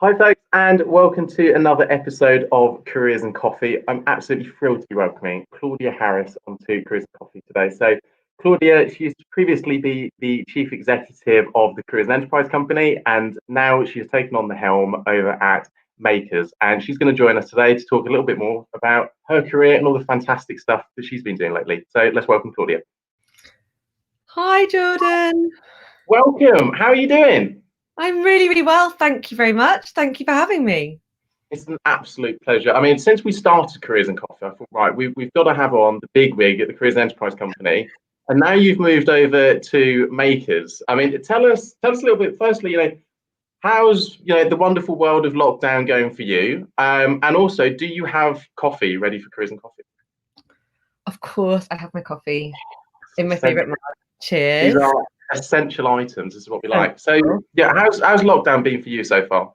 Hi, folks, and welcome to another episode of Careers and Coffee. I'm absolutely thrilled to be welcoming Claudia Harris onto Careers and Coffee today. So, Claudia, she used to previously be the Chief Executive of the Careers and Enterprise Company, and now she's taken on the helm over at Makers. And she's going to join us today to talk a little bit more about her career and all the fantastic stuff that she's been doing lately. So, let's welcome Claudia. Hi, Jordan. Welcome. How are you doing? I'm really, really well. Thank you very much. Thank you for having me. It's an absolute pleasure. I mean, since we started Careers and Coffee, I thought, right, we've got to have on the big wig at the Careers and Enterprise Company. And now you've moved over to Makers. I mean, tell us a little bit, firstly, how's, the wonderful world of lockdown going for you? And also, do you have coffee ready for Careers and Coffee? Of course, I have my coffee in my favourite mug. Cheers. These are essential items. This is what we like. So, yeah, how's lockdown been for you so far?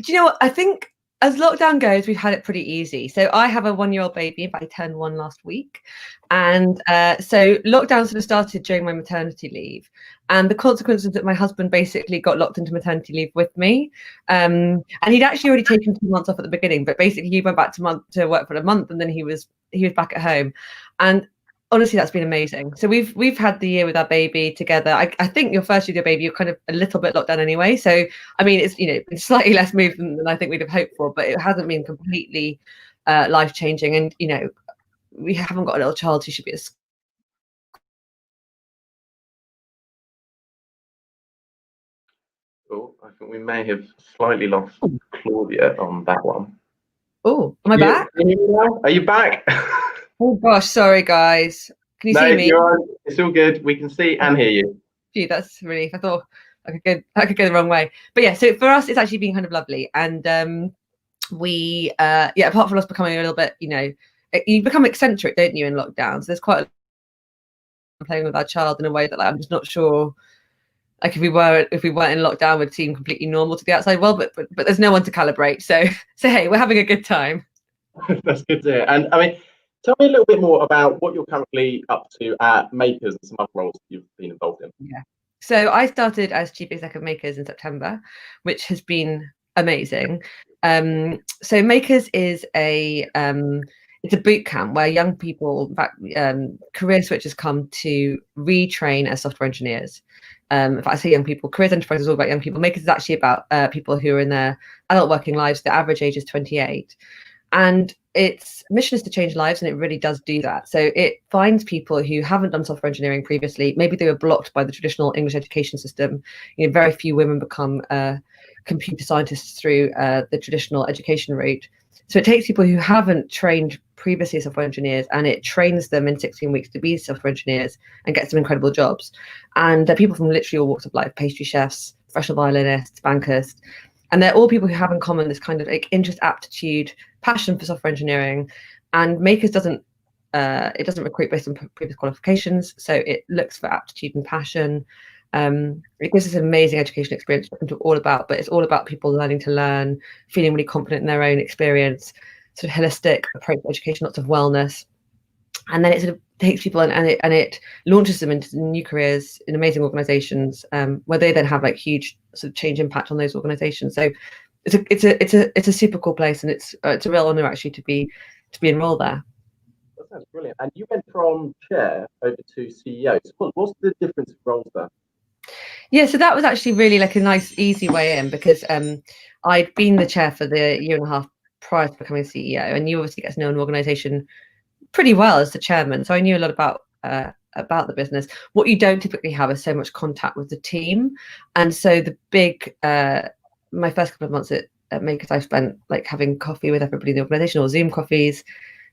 Do you know what? I think as lockdown goes, we've had it pretty easy. So I have a 1-year-old baby. In fact, I turned 1 last week. And so lockdown sort of started during my maternity leave. And the consequence was that my husband basically got locked into maternity leave with me. And he'd actually already taken 2 months off at the beginning, but basically he went back to work for a month, and then he was back at home. And honestly, that's been amazing. So we've had the year with our baby together. I think your first year with your baby, you're kind of a little bit locked down anyway. So I mean, it's been slightly less movement than I think we'd have hoped for, but it hasn't been completely life changing. And we haven't got a little child who should be at school. Oh, I think we may have slightly lost Claudia on that one. Oh, am I back? Are you back? Oh gosh, sorry guys. Can you see me? It's all good. We can see and hear you. Gee, that's a relief. I thought I could go the wrong way. But yeah, so for us, it's actually been kind of lovely. And we, apart from us becoming a little bit, you become eccentric, don't you, in lockdown? So there's quite a lot of playing with our child in a way that I'm just not sure. Like if we weren't in lockdown, would seem completely normal to the outside world. But there's no one to calibrate. So hey, we're having a good time. That's good to hear. And I mean, tell me a little bit more about what you're currently up to at Makers and some other roles you've been involved in. Yeah. So I started as Chief Executive of Makers in September, which has been amazing. So Makers is it's a boot camp where young people, in fact, career switchers come to retrain as software engineers. In fact, I say young people. Careers Enterprise is all about young people. Makers is actually about people who are in their adult working lives. The average age is 28. And its mission is to change lives, and it really does do that. So it finds people who haven't done software engineering previously. Maybe they were blocked by the traditional English education system. Very few women become computer scientists through the traditional education route. So it takes people who haven't trained previously as software engineers, and it trains them in 16 weeks to be software engineers and gets them incredible jobs. And they're people from literally all walks of life: pastry chefs, professional violinists, bankers. And they're all people who have in common this kind of interest, aptitude, passion for software engineering. And Makers doesn't recruit based on previous qualifications, so it looks for aptitude and passion. It gives us an amazing education experience, but it's all about people learning to learn, feeling really confident in their own experience, sort of holistic approach to education, lots of wellness. And then it sort of takes people and it launches them into new careers in amazing organizations, where they then have huge sort of change impact on those organizations. So it's a super cool place, and it's a real honor actually to be enrolled there. That sounds brilliant. And you went from chair over to CEO. So what's the difference of roles there? Yeah, so that was actually really a nice, easy way in, because I'd been the chair for the year and a half prior to becoming CEO, and you obviously get to know an organization pretty well as the chairman. So I knew a lot about the business. What you don't typically have is so much contact with the team, and so the big my first couple of months at Makers, I spent having coffee with everybody in the organization, or Zoom coffees.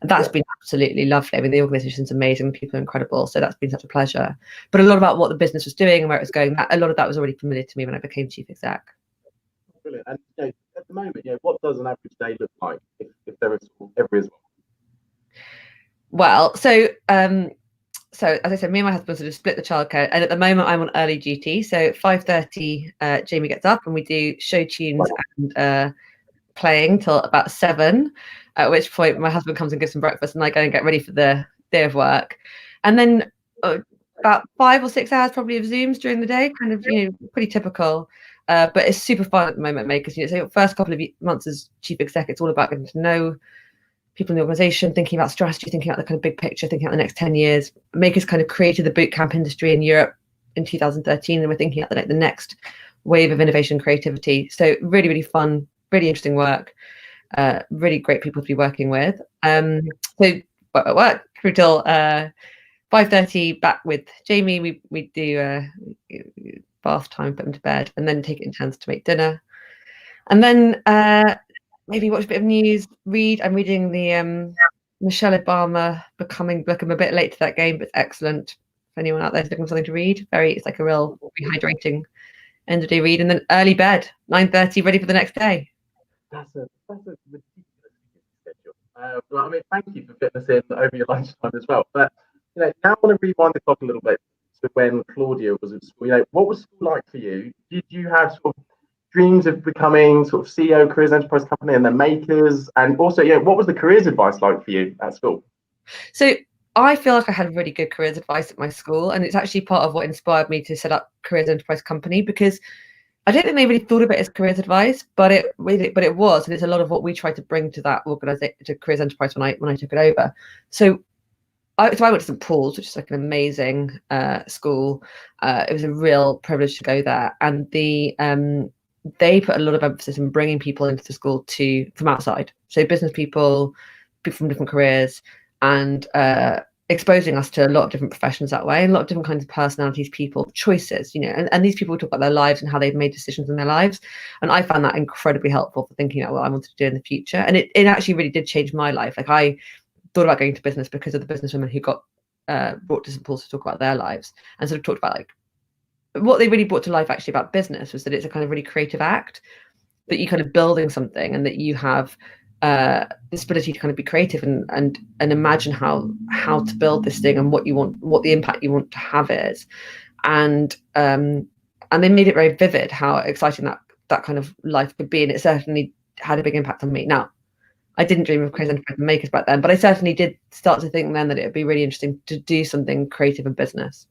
That's been absolutely lovely. I mean, the organization's amazing, people are incredible, so that's been such a pleasure. But a lot about what the business was doing and where it was going, a lot of that was already familiar to me when I became chief exec. Brilliant. And at the moment, what does an average day look like if there is ever is one? Well, so as I said, me and my husband sort of split the childcare, and at the moment I'm on early duty. So at 5:30, Jamie gets up and we do show tunes and playing till about 7, at which point my husband comes and gives some breakfast, and I go and get ready for the day of work. And then about 5 or 6 hours probably of Zooms during the day, kind of pretty typical. but it's super fun at the moment, Makers. So your first couple of months as chief exec, it's all about getting to know people in the organization, thinking about strategy, thinking about the kind of big picture, thinking about the next 10 years. Makers kind of created the bootcamp industry in Europe in 2013, and we're thinking about the next wave of innovation and creativity. So really, really fun, really interesting work. Really great people to be working with. So work through till 5:30 back with Jamie. We do bath time, put them to bed, and then take it in turns to make dinner. And then maybe watch a bit of news, read. I'm reading the Michelle Obama Becoming book. I'm a bit late to that game, but it's excellent. If anyone out there is looking for something to read, it's like a real rehydrating end of day read. And then early bed, 9:30, ready for the next day. That's a ridiculous schedule. Well, I mean, thank you for fitting us in over your lunchtime as well. But now I want to rewind the clock a little bit to when Claudia was at school. What was school like for you? Did you have sort of dreams of becoming sort of CEO, careers enterprise company, and then Makers? And also, what was the careers advice like for you at school? So I feel like I had really good careers advice at my school, and it's actually part of what inspired me to set up Careers Enterprise Company, because I don't think they really thought of it as careers advice, but it was, and it's a lot of what we tried to bring to that organization, to Careers Enterprise, when I took it over. So I went to St Paul's, which is like an amazing school. It was a real privilege to go there, and they put a lot of emphasis in bringing people into the school from outside, so business people from different careers, and exposing us to a lot of different professions that way, and a lot of different kinds of personalities, people, choices, and these people talk about their lives and how they've made decisions in their lives. And I found that incredibly helpful for thinking about what I wanted to do in the future. And it actually really did change my life. Like, I thought about going into business because of the businesswomen who got brought to St Paul's to talk about their lives, and sort of talked about, like, what they really brought to life actually about business was that it's a kind of really creative act, that you kind of building something, and that you have this ability to kind of be creative and imagine how to build this thing, and what the impact you want to have is. And they made it very vivid how exciting that kind of life could be, and it certainly had a big impact on me. Now, I didn't dream of Careers Enterprise Makers back then, but I certainly did start to think then that it would be really interesting to do something creative in business.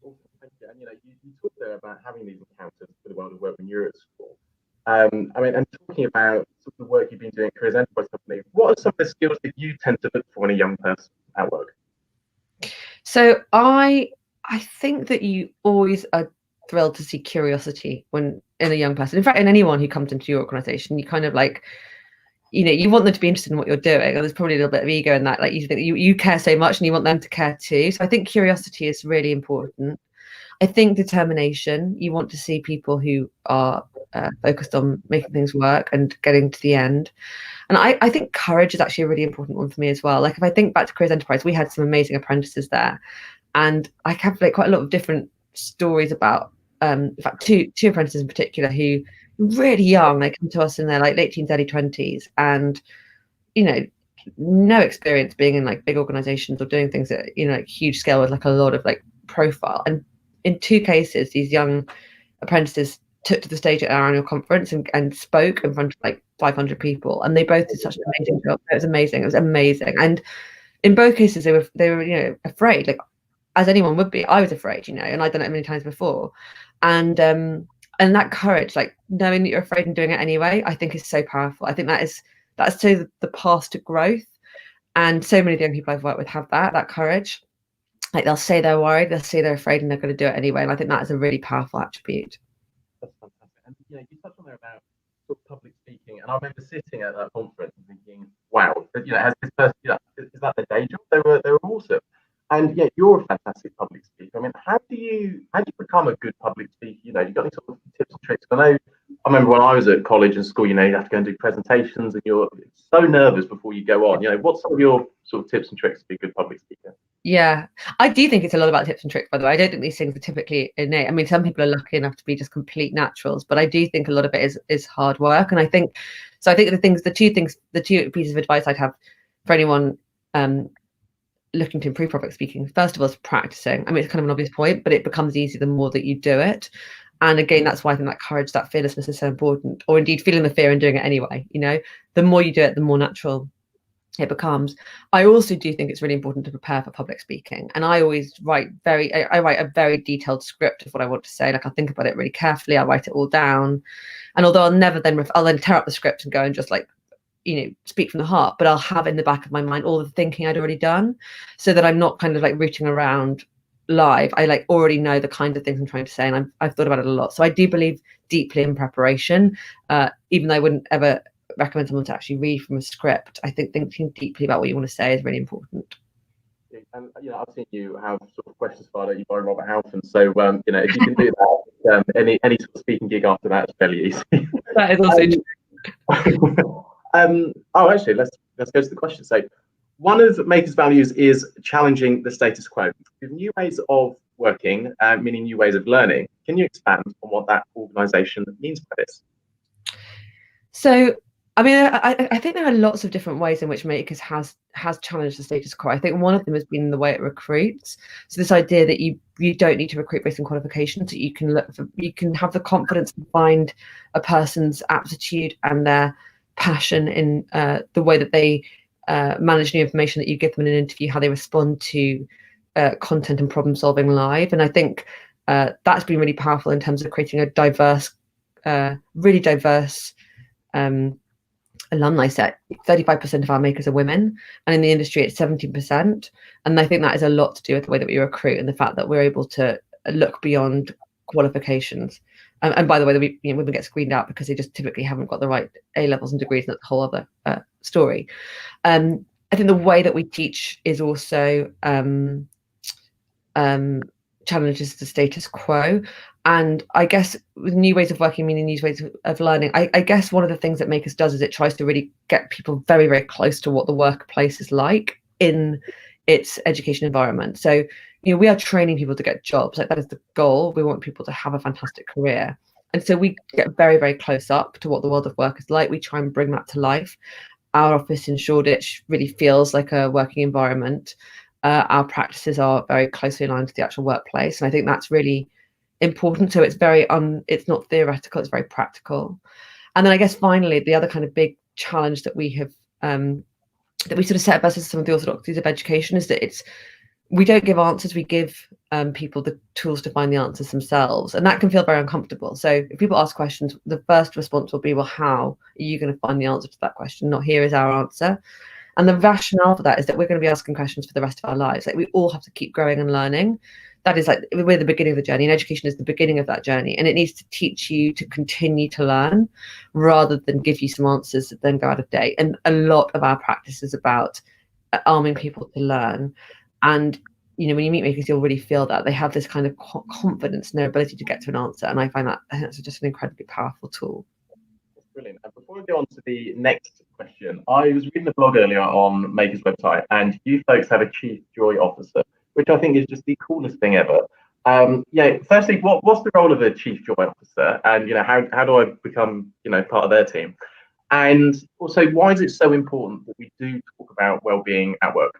Awesome, thank you. And you talked there about having these encounters with the world of work when you're at school. I mean, and talking about sort of the work you've been doing at Careers Enterprise Company, what are some of the skills that you tend to look for in a young person at work? So I think that you always are thrilled to see curiosity in a young person. In fact, in anyone who comes into your organization, you kind of like, you want them to be interested in what you're doing. And there's probably a little bit of ego in that. Like, you think you care so much and you want them to care too. So I think curiosity is really important. I think determination. You want to see people who are focused on making things work and getting to the end. And I think courage is actually a really important one for me as well. Like, if I think back to Careers Enterprise, we had some amazing apprentices there. And I have like quite a lot of different stories about, in fact, two apprentices in particular who really young, they come to us in their like late teens, early 20s, and no experience being in like big organizations or doing things at like huge scale with like a lot of like profile. And in two cases, these young apprentices took to the stage at our annual conference and spoke in front of like 500 people, and they both did such an amazing job. It was amazing. And in both cases, they were afraid, like, as anyone would be. I was afraid, and I'd done it many times before, and that courage, like knowing that you're afraid and doing it anyway, I think is so powerful. I think that's so the path to growth. And so many of the young people I've worked with have that courage. Like, they'll say they're worried, they'll say they're afraid, and they're going to do it anyway. And I think that is a really powerful attribute. That's fantastic. And you touched on there about sort of public speaking, and I remember sitting at that conference and thinking, wow, has this person, is that their day job? They were awesome. And you're a fantastic public speaker. I mean, how do you become a good public speaker? You got any sort of tips and tricks? I remember when I was at college and school, you have to go and do presentations, and you're so nervous before you go on. What's some of your sort of tips and tricks to be a good public speaker? Yeah, I do think it's a lot about tips and tricks, by the way. I don't think these things are typically innate. I mean, some people are lucky enough to be just complete naturals, but I do think a lot of it is hard work. And I think the two pieces of advice I'd have for anyone looking to improve public speaking, first of all, is practicing. I mean, it's kind of an obvious point, but it becomes easier the more that you do it. And again, that's why I think that courage, that fearlessness is so important, or indeed feeling the fear and doing it anyway. The more you do it, the more natural it becomes. I also do think it's really important to prepare for public speaking, and I always write I write a very detailed script of what I want to say. Like, I think about it really carefully, I write it all down, and although I'll then tear up the script and go and just, like, speak from the heart, but I'll have in the back of my mind all the thinking I'd already done, so that I'm not kind of like rooting around live. I like already know the kind of things I'm trying to say, and I've thought about it a lot. So I do believe deeply in preparation, even though I wouldn't ever recommend someone to actually read from a script. I think thinking deeply about what you want to say is really important. And I've seen you have sort of questions fired at you by Robert Halfon. So if you can do that, any sort of speaking gig after that is fairly easy. That is also true. Actually, let's go to the question. So, one of Maker's values is challenging the status quo with new ways of working, meaning new ways of learning. Can you expand on what that organisation means by this? So, I mean, I think there are lots of different ways in which Makers has challenged the status quo. I think one of them has been the way it recruits. So this idea that you don't need to recruit based on qualifications, that you can have the confidence to find a person's aptitude and their passion in the way that they manage new information that you give them in an interview, how they respond to content and problem solving live. And I think that's been really powerful in terms of creating a really diverse alumni set. 35% of our makers are women, and in the industry it's 17%. And I think that is a lot to do with the way that we recruit and the fact that we're able to look beyond qualifications. And by the way, women get screened out because they just typically haven't got the right A levels and degrees, and that's a whole other story. I think the way that we teach is also challenges the status quo. And I guess with new ways of working, meaning new ways of learning, I guess one of the things that Makers does is it tries to really get people very, very close to what the workplace is like in its education environment. So, we are training people to get jobs. Like, that is the goal. We want people to have a fantastic career. And so we get very, very close up to what the world of work is like. We try and bring that to life. Our office in Shoreditch really feels like a working environment. Our practices are very closely aligned to the actual workplace. And I think that's really important. So it's it's not theoretical, it's very practical. And then I guess finally, the other kind of big challenge that we have that we sort of set versus some of the orthodoxies of education is that we don't give answers, we give people the tools to find the answers themselves, and that can feel very uncomfortable. So if people ask questions, the first response will be, well, how are you going to find the answer to that question? Not here is our answer. And the rationale for that is that we're going to be asking questions for the rest of our lives. Like, we all have to keep growing and learning. That is, like, we're the beginning of the journey, and education is the beginning of that journey. And it needs to teach you to continue to learn rather than give you some answers that then go out of date. And a lot of our practice is about arming people to learn. And, when you meet makers, you'll really feel that they have this kind of confidence in their ability to get to an answer. And I think that's just an incredibly powerful tool. Brilliant. And before we go on to the next question, I was reading the blog earlier on Maker's website, and you folks have a Chief Joy Officer, which I think is just the coolest thing ever. Firstly, what's the role of a Chief Joy Officer, and how do I become part of their team? And also, why is it so important that we do talk about well-being at work?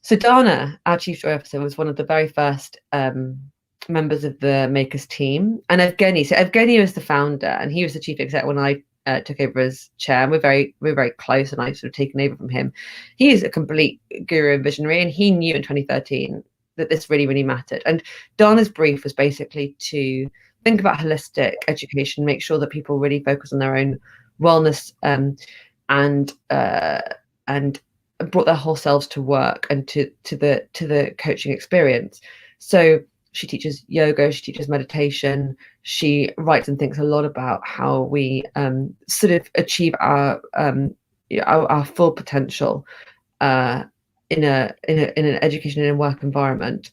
So Dana, our Chief Joy Officer, was one of the very first members of the Makers team, and Evgeny was the founder, and he was the chief exec when I took over as chair. And we're very close, and I've sort of taken over from him. He is a complete guru and visionary, and he knew in 2013 that this really, really mattered. And Dana's brief was basically to think about holistic education, make sure that people really focus on their own wellness and brought their whole selves to work and to the coaching experience. So she teaches yoga, she teaches meditation, she writes and thinks a lot about how we sort of achieve our full potential in an education and work environment.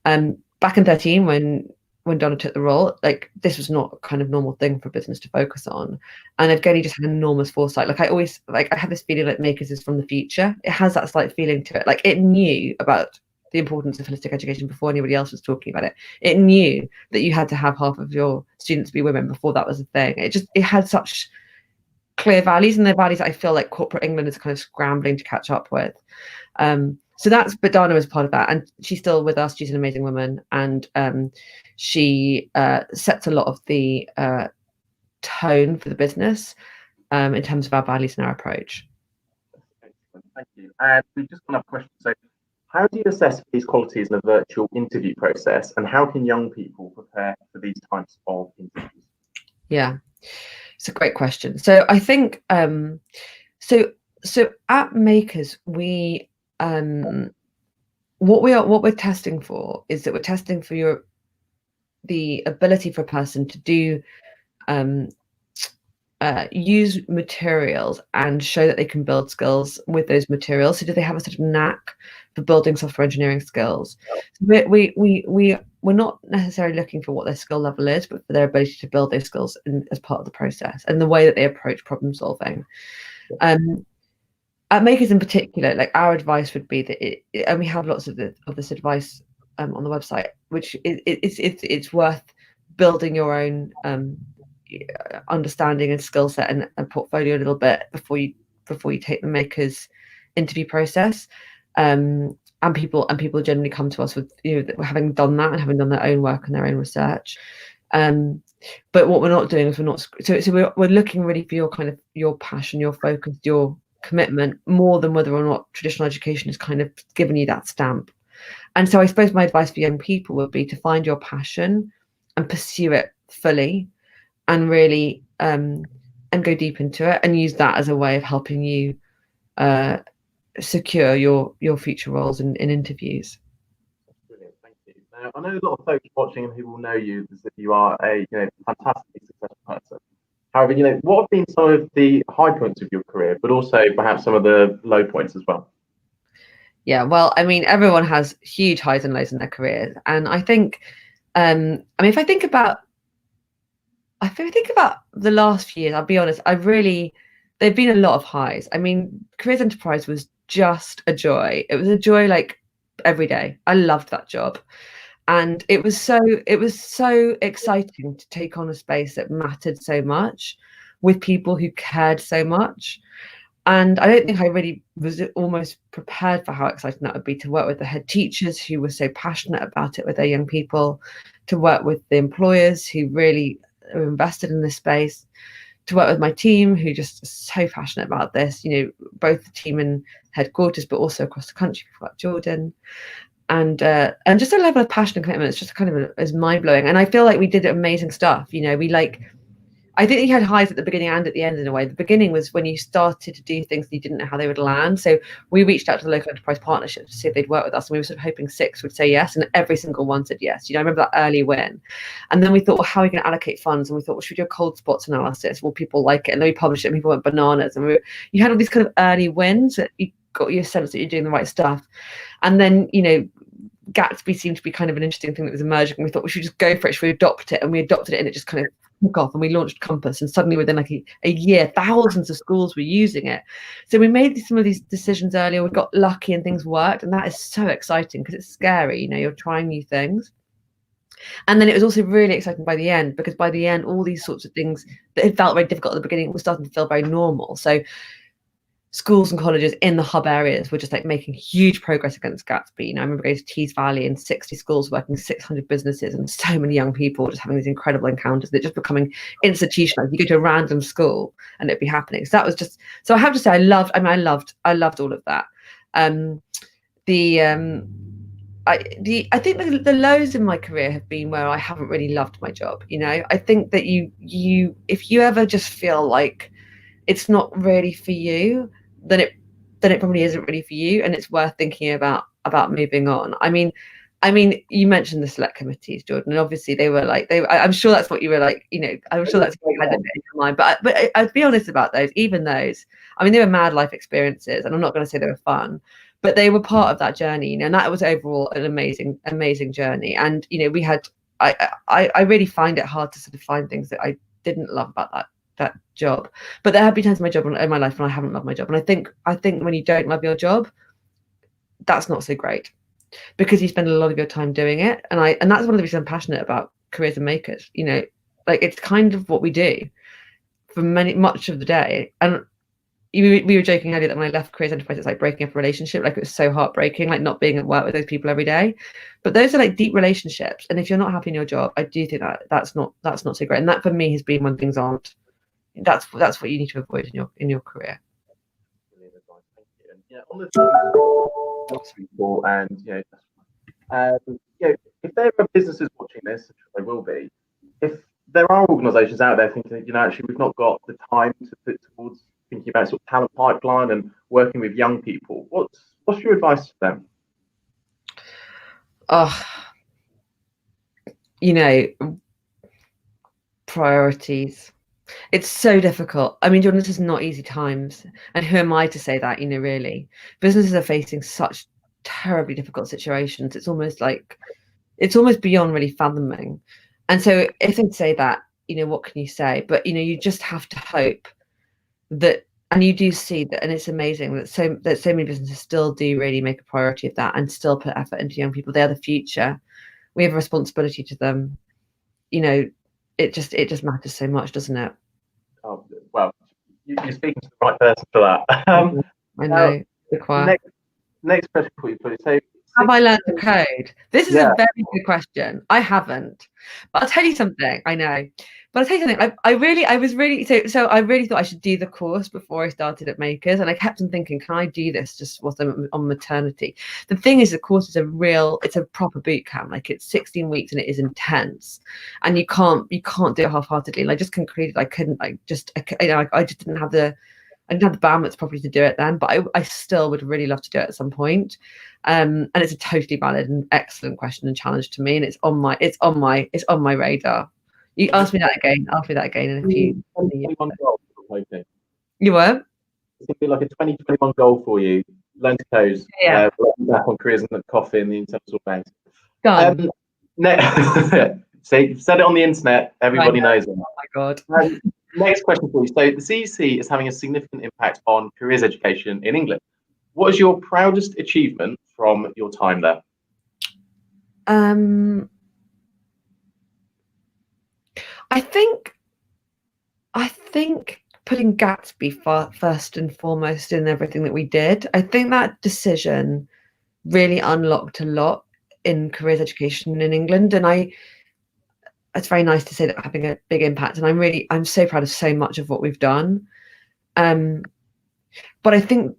Back in 2013, when Donna took the role, like, this was not a kind of normal thing for business to focus on. And Evgeny just had enormous foresight. Like, I had this feeling like Makers is from the future. It has that slight feeling to it. Like, it knew about the importance of holistic education before anybody else was talking about it. It knew that you had to have half of your students be women before that was a thing. It had such clear values, and the values that I feel like corporate England is kind of scrambling to catch up with. But Dana was part of that, and she's still with us. She's an amazing woman, and she sets a lot of the tone for the business in terms of our values and our approach. Thank you. And we've just got another question. So, how do you assess these qualities in a virtual interview process, and how can young people prepare for these types of interviews? Yeah, it's a great question. So I think so at Makers, we what we're testing for is that we're testing for the ability for a person to do use materials and show that they can build skills with those materials. So do they have a sort of knack for building software engineering skills? So we're not necessarily looking for what their skill level is, but for their ability to build those skills as part of the process and the way that they approach problem solving. At Makers in particular, like our advice would be that and we have lots of this advice on the website, which it's worth building your own understanding and skill set and portfolio a little bit before you take the Makers interview process. And people generally come to us with having done that and having done their own work and their own research. But what we're not doing is we're looking really for your passion, your focus, your commitment, more than whether or not traditional education has kind of given you that stamp. And so I suppose my advice for young people would be to find your passion and pursue it fully, and really and go deep into it, and use that as a way of helping you secure your future roles in interviews. Brilliant, thank you. Now, I know a lot of folks watching who will know you as if you are a fantastically successful person. However, what have been some of the high points of your career, but also perhaps some of the low points as well? Yeah, well, I mean, everyone has huge highs and lows in their careers, and I think, if I think about the last few years, I'll be honest, there've been a lot of highs. I mean, Careers Enterprise was just a joy. It was a joy like every day. I loved that job. And it was so exciting to take on a space that mattered so much with people who cared so much. And I don't think I really was almost prepared for how exciting that would be, to work with the head teachers who were so passionate about it with their young people, to work with the employers who really are invested in this space, to work with my team who just are so passionate about this, both the team in headquarters, but also across the country, people like Jordan. And just a level of passion and commitment, it's just is mind-blowing. And I feel like we did amazing stuff. I think you had highs at the beginning and at the end in a way. The beginning was when you started to do things you didn't know how they would land. So we reached out to the local enterprise partnerships to see if they'd work with us, and we were sort of hoping 6 would say yes, and every single one said yes. I remember that early win. And then we thought, well, how are we going to allocate funds? And we thought, well, should we do a cold spots analysis? Will people like it? And then we published it and people went bananas. And you had all these kind of early wins that you got your sense that you're doing the right stuff. And then, Gatsby seemed to be kind of an interesting thing that was emerging. And we thought we should just go for it. Should we adopt it? And we adopted it, and it just kind of took off. And we launched Compass, and suddenly within like a year, thousands of schools were using it. So we made some of these decisions earlier. We got lucky and things worked, and that is so exciting because it's scary. You're trying new things. And then it was also really exciting by the end, because by the end, all these sorts of things that had felt very difficult at the beginning were starting to feel very normal. So schools and colleges in the hub areas were just like making huge progress against Gatsby. I remember going to Tees Valley and 60 schools working 600 businesses and so many young people just having these incredible encounters. They're just becoming institutionalized. You go to a random school and it'd be happening. So that was just, so I have to say I loved all of that. I think the lows in my career have been where I haven't really loved my job. I think that if you ever just feel like it's not really for you, then it probably isn't really for you, and it's worth thinking about moving on. I mean, you mentioned the select committees, Jordan, and obviously they were like I'm sure that's what you were like. I'm sure that's what you had in your mind. But I'd be honest about those. Even those, they were mad life experiences, and I'm not going to say they were fun, but they were part of that journey. And that was overall an amazing journey. And we had I really find it hard to sort of find things that I didn't love about that job, but there have been times in my life when I haven't loved my job. And I think when you don't love your job, that's not so great, because you spend a lot of your time doing it. And that's one of the reasons I'm passionate about Careers and Makers. Like it's kind of what we do for much of the day. And we were joking earlier that when I left Careers Enterprise, it's like breaking up a relationship. Like it was so heartbreaking, like not being at work with those people every day. But those are like deep relationships, and if you're not happy in your job, I do think that's not so great. And that for me has been when things aren't. That's what you need to avoid in your career. Brilliant advice, thank you. on the theme of people, and if there are businesses watching this, which they will be, if there are organisations out there thinking, actually we've not got the time to put towards thinking about sort of talent pipeline and working with young people, what's your advice to them? Priorities. It's so difficult. I mean, this is not easy times. And who am I to say that, really? Businesses are facing such terribly difficult situations. It's almost beyond really fathoming. And so if they say that, what can you say? But, you just have to hope that, and you do see that, and it's amazing that so many businesses still do really make a priority of that and still put effort into young people. They are the future. We have a responsibility to them. It just matters so much, doesn't it? Oh, well, you're speaking to the right person for that. I know. Next question for you, please. So, have I learned to code? This is a very good question. I haven't, but I'll tell you something. I know, but I'll tell you something. I really thought I should do the course before I started at Makers, and I kept on thinking, can I do this just whilst I'm on maternity? The thing is, the course is it's a proper boot camp. Like, it's 16 weeks and it is intense, and you can't do it half-heartedly. And I just concluded I couldn't. I just didn't have the bandwidth properly to do it then, but I still would really love to do it at some point. And it's a totally valid and excellent question and challenge to me, and it's on my radar. You ask me that again. Ask me that again in a few. You were? It's gonna be like a 2021 goal for you. Learn to code. Yeah. Back on Careers and Coffee in the international bank. Done. So you've said it on the internet. Everybody knows it. Oh my god. Next question for you. So the CEC is having a significant impact on careers education in England. What is your proudest achievement from your time there? I think putting Gatsby first and foremost in everything that we did. I think that decision really unlocked a lot in careers education in England, and it's very nice to say that having a big impact, and I'm so proud of so much of what we've done. But I think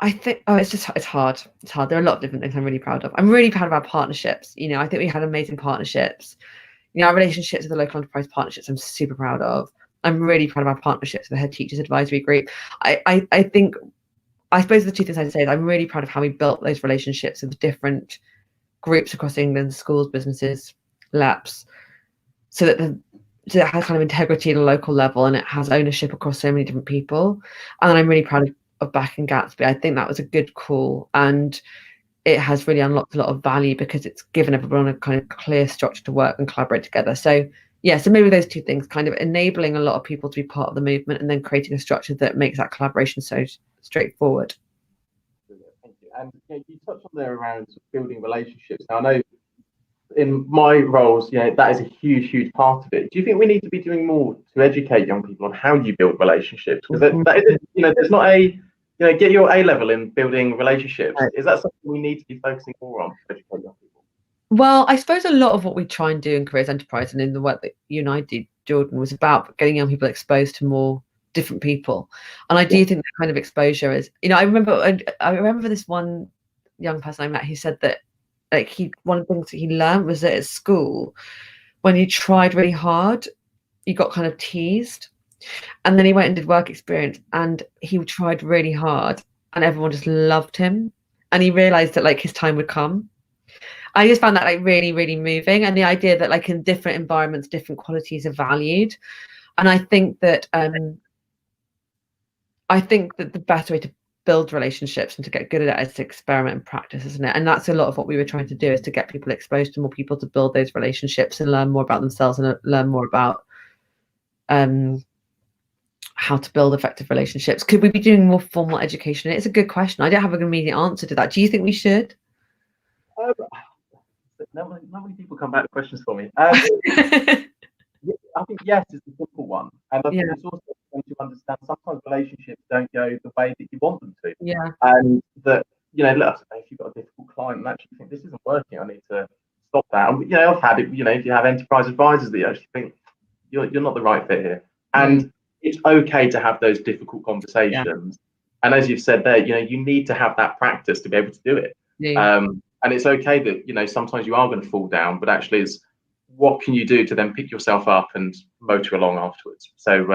it's hard. It's hard. There are a lot of different things I'm really proud of. I'm really proud of our partnerships. I think we had amazing partnerships. Our relationships with the local enterprise partnerships, I'm super proud of. I'm really proud of our partnerships with the Head Teachers Advisory Group. I suppose the two things I'd say is I'm really proud of how we built those relationships with different groups across England, schools, businesses, LAPs, so that it has kind of integrity at a local level and it has ownership across so many different people. And I'm really proud of backing Gatsby. I think that was a good call, and it has really unlocked a lot of value because it's given everyone a kind of clear structure to work and collaborate together. So maybe those two things, kind of enabling a lot of people to be part of the movement and then creating a structure that makes that collaboration so straightforward. Thank you. And you touched on there around building relationships. Now, I know in my roles, that is a huge part of it. Do you think we need to be doing more to educate young people on how you build relationships? Because that is, there's not a get your A level in building relationships. Is that something we need to be focusing more on to educate young people? Well, I suppose a lot of what we try and do in Careers Enterprise and in the work that you and I did, Jordan, was about getting young people exposed to more different people. And I do think that kind of exposure is, I remember this one young person I met who said that one of the things that he learned was that at school, when you tried really hard, you got kind of teased. And then he went and did work experience and he tried really hard and everyone just loved him. And he realized that his time would come. I just found that really, really moving. And the idea that in different environments, different qualities are valued. And I think that the better way to build relationships and to get good at it is to experiment and practice, isn't it? And that's a lot of what we were trying to do, is to get people exposed to more people, to build those relationships and learn more about themselves and learn more about how to build effective relationships. Could we be doing more formal education? It's a good question. I don't have an immediate answer to that. Do you think we should? Not many people come back with questions for me. I think yes is the simple one, and I think it's also important to understand sometimes relationships don't go the way that you want them to. Yeah. And that look, if you've got a difficult client and actually think this isn't working, I need to stop that. And I've had it. If you have enterprise advisors that you actually think you're not the right fit here, and it's okay to have those difficult conversations. And as you've said there, you need to have that practice to be able to do it. Yeah. And it's okay that, sometimes you are going to fall down, but actually it's what can you do to then pick yourself up and motor along afterwards. So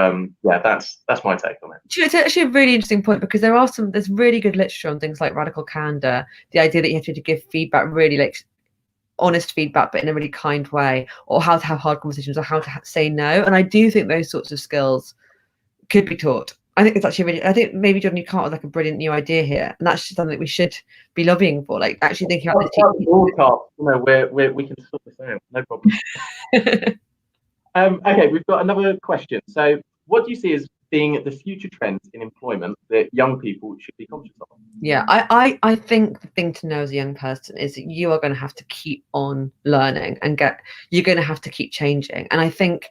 that's my take on it. It's actually a really interesting point, because there's really good literature on things like radical candor, the idea that you have to give feedback, really like honest feedback, but in a really kind way, or how to have hard conversations, or how to say no. And I do think those sorts of skills could be taught. I think it's actually really, I think maybe, Jordan, you come up with like a brilliant new idea here, and that's just something that we should be lobbying for, like actually thinking about the broadcast, we can sort this out, no problem. Okay, we've got another question. So what do you see as being the future trends in employment that young people should be conscious of? Yeah, I think the thing to know as a young person is that you are going to have to keep on learning, and you're going to have to keep changing. And I think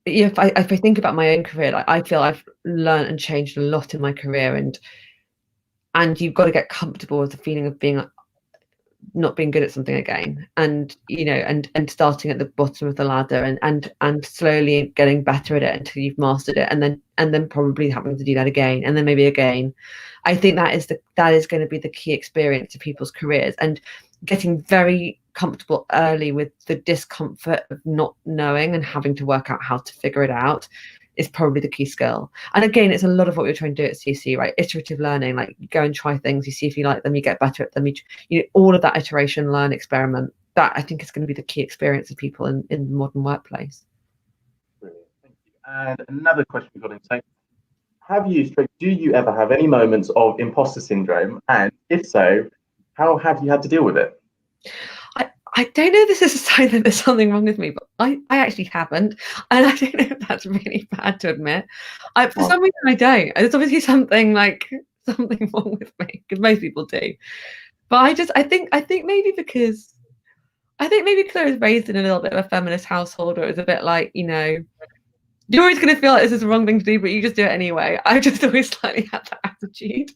if I think about my own career, like, I feel I've learned and changed a lot in my career, and you've got to get comfortable with the feeling of not being good at something again, and and starting at the bottom of the ladder, and slowly getting better at it until you've mastered it, and then probably having to do that again, and then maybe again. I think that is going to be the key experience of people's careers, and getting very comfortable early with the discomfort of not knowing and having to work out how to figure it out is probably the key skill. And again, it's a lot of what we're trying to do at CC, right? Iterative learning, like you go and try things, you see if you like them, you get better at them, all of that iteration, learn, experiment. That I think is going to be the key experience of people in the modern workplace. Brilliant, thank you. And another question we got in. So, do you ever have any moments of imposter syndrome? And if so, how have you had to deal with it? I don't know if this is a sign that there's something wrong with me, but I actually haven't. And I don't know if that's really bad to admit. For some reason, I don't. There's obviously something wrong with me, because most people do. But I think maybe because I was raised in a little bit of a feminist household, where it was a bit like, you're always going to feel like this is the wrong thing to do, but you just do it anyway. I just always slightly had that attitude.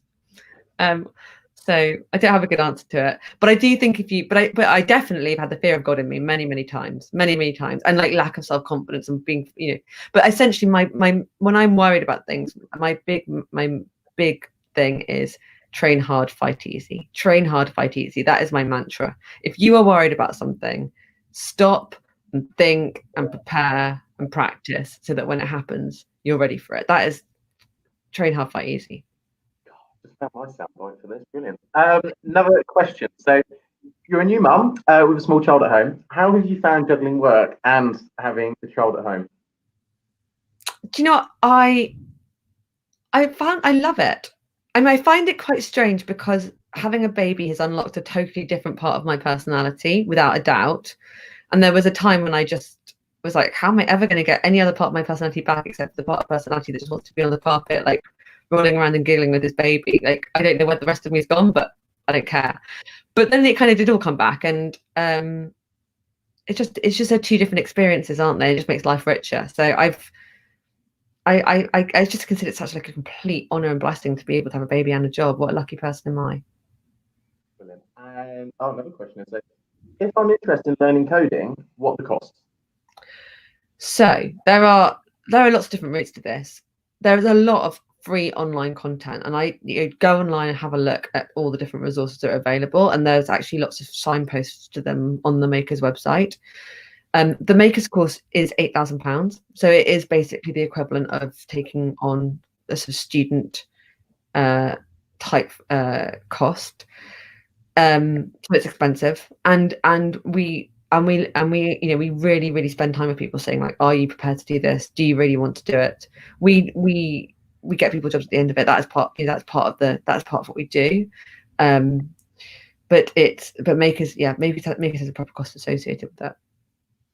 So I don't have a good answer to it, but I do think but I definitely have had the fear of God in me many times, and like lack of self-confidence and being, but essentially my when I'm worried about things, my big thing is train hard, fight easy. Train hard, fight easy. That is my mantra. If you are worried about something, stop and think and prepare and practice, so that when it happens, you're ready for it. That is train hard, fight easy. Just found my soundbite for this. Brilliant. Another question. So, you're a new mum with a small child at home. How have you found juggling work and having the child at home? Do you know what? I love it. I mean, I find it quite strange, because having a baby has unlocked a totally different part of my personality, without a doubt. And there was a time when I just was like, how am I ever going to get any other part of my personality back, except the part of personality that just wants to be on the carpet, like rolling around and giggling with his baby. Like, I don't know where the rest of me is gone, but I don't care. But then it kind of did all come back, and it's just two different experiences, aren't they? It just makes life richer. So I just consider it such like a complete honor and blessing to be able to have a baby and a job. What a lucky person am I? Brilliant. And another question is, if I'm interested in learning coding, what are the costs? So there are lots of different routes to this. There is a lot of free online content, and go online and have a look at all the different resources that are available, and there's actually lots of signposts to them on the Makers website. The Makers course is £8,000, so it is basically the equivalent of taking on a sort of student type cost. So it's expensive, and we really spend time with people saying, like, are you prepared to do this? Do you really want to do it? We get people jobs at the end of it. That's part of what we do. But Makers, Makers has a proper cost associated with that.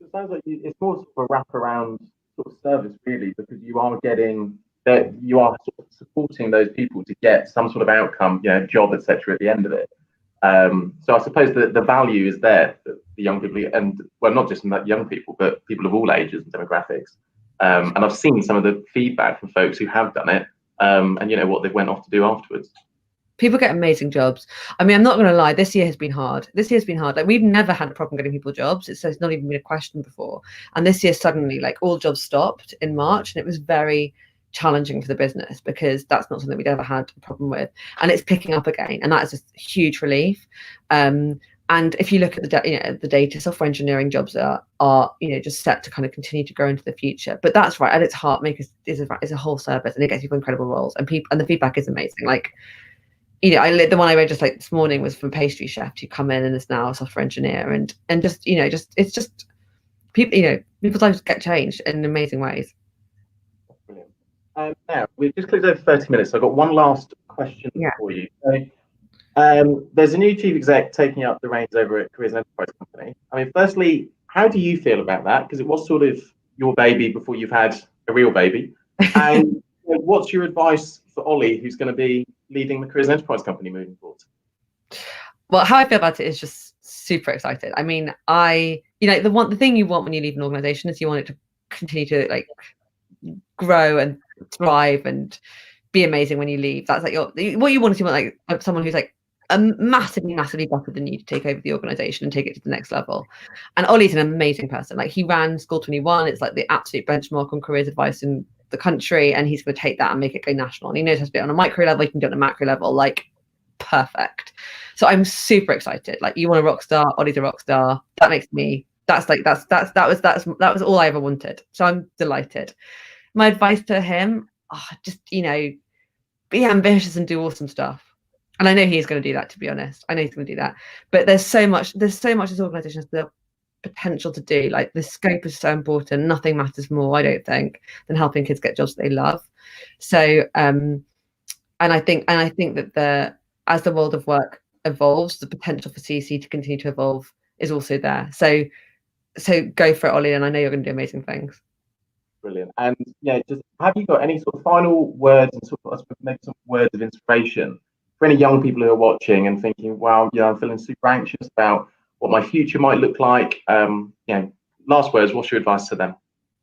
It sounds like it's more sort of a wraparound sort of service, really, because you are getting that, you are sort of supporting those people to get some sort of outcome, job, etc. at the end of it. So I suppose that the value is there for the young people, and well, not just young people, but people of all ages and demographics. And I've seen some of the feedback from folks who have done it, and what they went off to do afterwards. People get amazing jobs. I mean, I'm not going to lie, this year has been hard. Like, we've never had a problem getting people jobs. It's not even been a question before. And this year, suddenly, like, all jobs stopped in March, and it was very challenging for the business, because that's not something we'd ever had a problem with, and it's picking up again, and that is a huge relief. And if you look at the data, software engineering jobs are just set to kind of continue to grow into the future. But that's right, at its heart, Makers is a whole service, and it gets people incredible roles, and the feedback is amazing. Like, the one I read just like this morning was from a pastry chef who come in and is now a software engineer, and just it's just people, people's lives get changed in amazing ways. Brilliant. Now we've just clicked over 30 minutes, so I've got one last question for you. So, there's a new chief exec taking up the reins over at Careers and Enterprise Company. I mean, firstly, how do you feel about that? Because it was sort of your baby before you've had a real baby. And what's your advice for Ollie, who's going to be leading the Careers and Enterprise Company moving forward? Well, how I feel about it is just super excited. I mean, the thing you want when you leave an organization is you want it to continue to like grow and thrive and be amazing when you leave. That's like what you want is, you want like someone who's like massively better than you to take over the organization and take it to the next level. And Ollie's an amazing person. Like, he ran School 21. It's like the absolute benchmark on careers advice in the country, and he's going to take that and make it go national. And he knows how to do it on a micro level. He can do it on a macro level. Like, perfect. So I'm super excited. Like, you want a rock star, Ollie's a rock star. That makes me, that was all I ever wanted. So I'm delighted. My advice to him, just be ambitious and do awesome stuff. And I know he's going to do that, to be honest. I know he's going to do that. But there's so much this organization has the potential to do. Like, the scope is so important. Nothing matters more, I don't think, than helping kids get jobs that they love. So and I think that as the world of work evolves, the potential for CEC to continue to evolve is also there. So go for it, Ollie, and I know you're going to do amazing things. Brilliant. And just have you got any sort of final words and sort of maybe some words of inspiration for any young people who are watching and thinking, wow, I'm feeling super anxious about what my future might look like? Last words, what's your advice to them?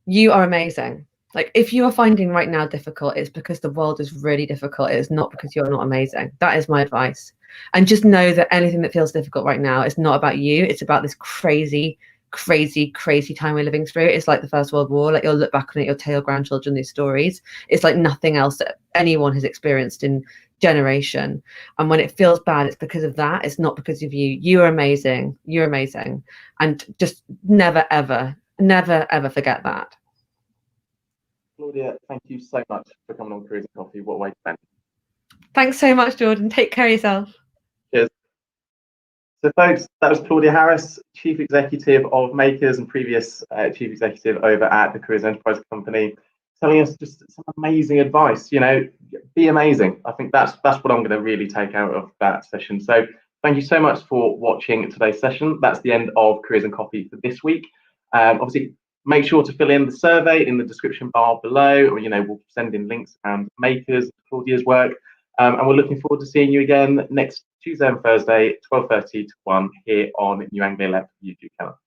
You are amazing. Like, if you are finding right now difficult, it's because the world is really difficult. It is not because you're not amazing. That is my advice. And just know that anything that feels difficult right now is not about you. It's about this crazy time we're living through. It's like the First World War. Like, you'll look back on it, you'll tell your grandchildren these stories. It's like nothing else that anyone has experienced in generation. And when it feels bad, it's because of that. It's not because of you. You are amazing. You're amazing. And just never ever forget that. Claudia, thank you so much for coming on Careers and Coffee. What a way to spend. Thanks so much, Jordan. Take care of yourself. Cheers. So, folks, that was Claudia Harris, Chief Executive of Makers and previous Chief Executive over at the Careers and Enterprise Company, telling us just some amazing advice. Be amazing. I think that's what I'm going to really take out of that session. So thank you so much for watching today's session. That's the end of Careers and Coffee for this week. Obviously, make sure to fill in the survey in the description bar below, or we'll send in links around Makers, Claudia's work. And we're looking forward to seeing you again next Tuesday and Thursday, 12:30 to 1 here on New Anglia YouTube channel.